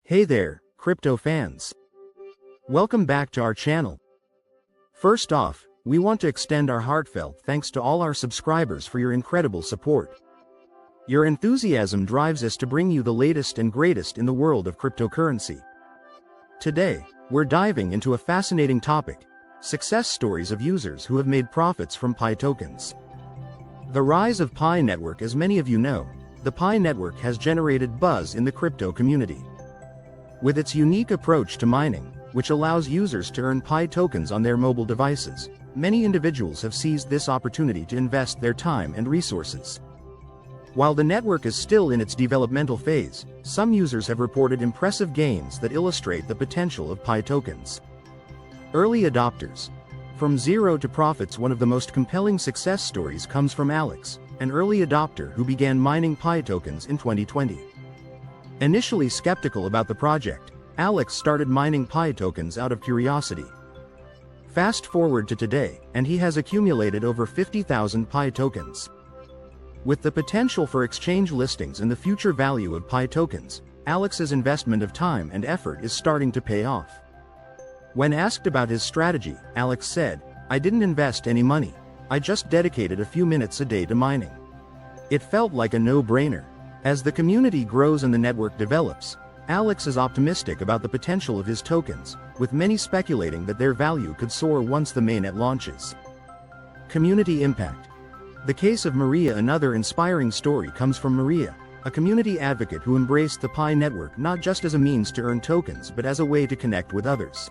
Hey there, crypto fans. Welcome back to our channel. First off, we want to extend our heartfelt thanks to all our subscribers for your incredible support. Your enthusiasm drives us to bring you the latest and greatest in the world of cryptocurrency. Today, we're diving into a fascinating topic: success stories of users who have made profits from Pi tokens. The rise of Pi network. As many of you know, the Pi network has generated buzz in the crypto community. With its unique approach to mining, which allows users to earn Pi tokens on their mobile devices, many individuals have seized this opportunity to invest their time and resources. While the network is still in its developmental phase, some users have reported impressive gains that illustrate the potential of Pi tokens. Early adopters. From zero to profits. One of the most compelling success stories comes from Alex, an early adopter who began mining Pi tokens in 2020. Initially skeptical about the project, Alex started mining Pi tokens out of curiosity. Fast forward to today, and he has accumulated over 50,000 Pi tokens. With the potential for exchange listings and the future value of Pi tokens, Alex's investment of time and effort is starting to pay off. When asked about his strategy, Alex said, "I didn't invest any money. I just dedicated a few minutes a day to mining. It felt like a no-brainer." As the community grows and the network develops, Alex is optimistic about the potential of his tokens, with many speculating that their value could soar once the mainnet launches. Community impact. The case of Maria. Another inspiring story comes from Maria, a community advocate who embraced the Pi network not just as a means to earn tokens but as a way to connect with others.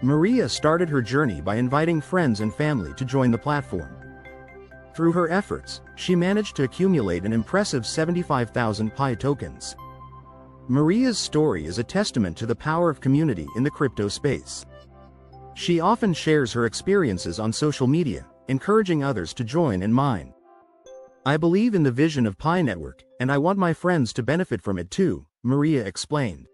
Maria started her journey by inviting friends and family to join the platform. Through her efforts, she managed to accumulate an impressive 75,000 Pi tokens. Maria's story is a testament to the power of community in the crypto space. She often shares her experiences on social media, encouraging others to join and mine. "I believe in the vision of Pi network, and I want my friends to benefit from it too," Maria explained.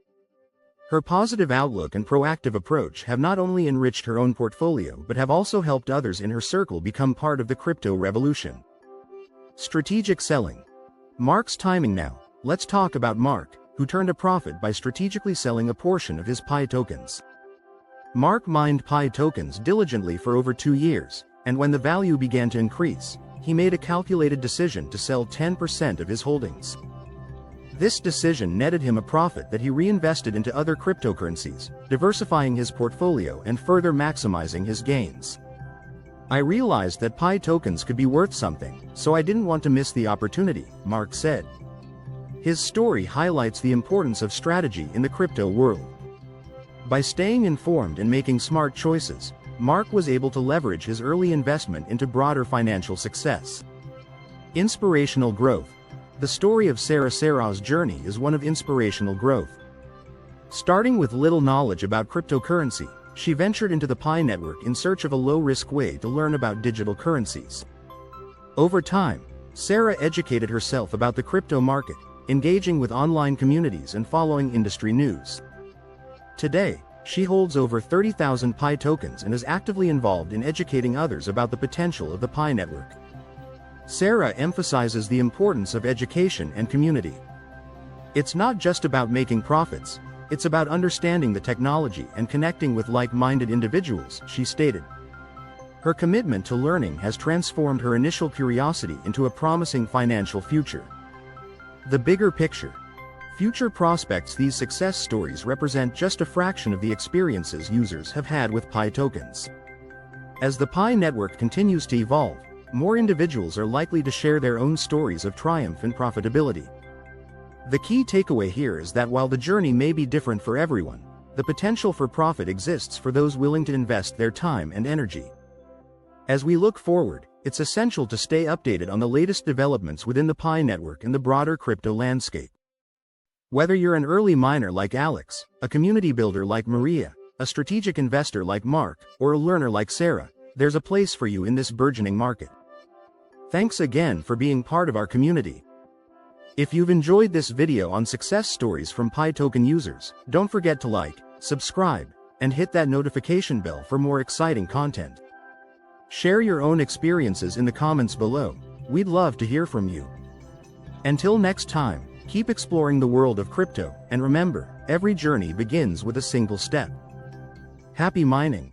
Her positive outlook and proactive approach have not only enriched her own portfolio but have also helped others in her circle become part of the crypto revolution. Strategic selling. Mark's timing. Now, let's talk about Mark, who turned a profit by strategically selling a portion of his Pi tokens. Mark mined Pi tokens diligently for over 2 years, and when the value began to increase, he made a calculated decision to sell 10% of his holdings. This decision netted him a profit that he reinvested into other cryptocurrencies, diversifying his portfolio and further maximizing his gains. "I realized that Pi tokens could be worth something, so I didn't want to miss the opportunity," Mark said. His story highlights the importance of strategy in the crypto world. By staying informed and making smart choices, Mark was able to leverage his early investment into broader financial success. Inspirational growth. The story of Sarah's journey is one of inspirational growth. Starting with little knowledge about cryptocurrency, she ventured into the Pi network in search of a low-risk way to learn about digital currencies. Over time, Sarah educated herself about the crypto market, engaging with online communities and following industry news. Today, she holds over 30,000 Pi tokens and is actively involved in educating others about the potential of the Pi network. Sarah emphasizes the importance of education and community. "It's not just about making profits, it's about understanding the technology and connecting with like-minded individuals," she stated. Her commitment to learning has transformed her initial curiosity into a promising financial future. The bigger picture. Future prospects. These success stories represent just a fraction of the experiences users have had with Pi tokens. As the Pi network continues to evolve, more individuals are likely to share their own stories of triumph and profitability. The key takeaway here is that while the journey may be different for everyone, the potential for profit exists for those willing to invest their time and energy. As we look forward, it's essential to stay updated on the latest developments within the Pi network and the broader crypto landscape. Whether you're an early miner like Alex, a community builder like Maria, a strategic investor like Mark, or a learner like Sarah, there's a place for you in this burgeoning market. Thanks again for being part of our community. If you've enjoyed this video on success stories from Pi token users, don't forget to like, subscribe, and hit that notification bell for more exciting content. Share your own experiences in the comments below. We'd love to hear from you. Until next time, Keep exploring the world of crypto, and remember, every journey begins with a single step. Happy mining!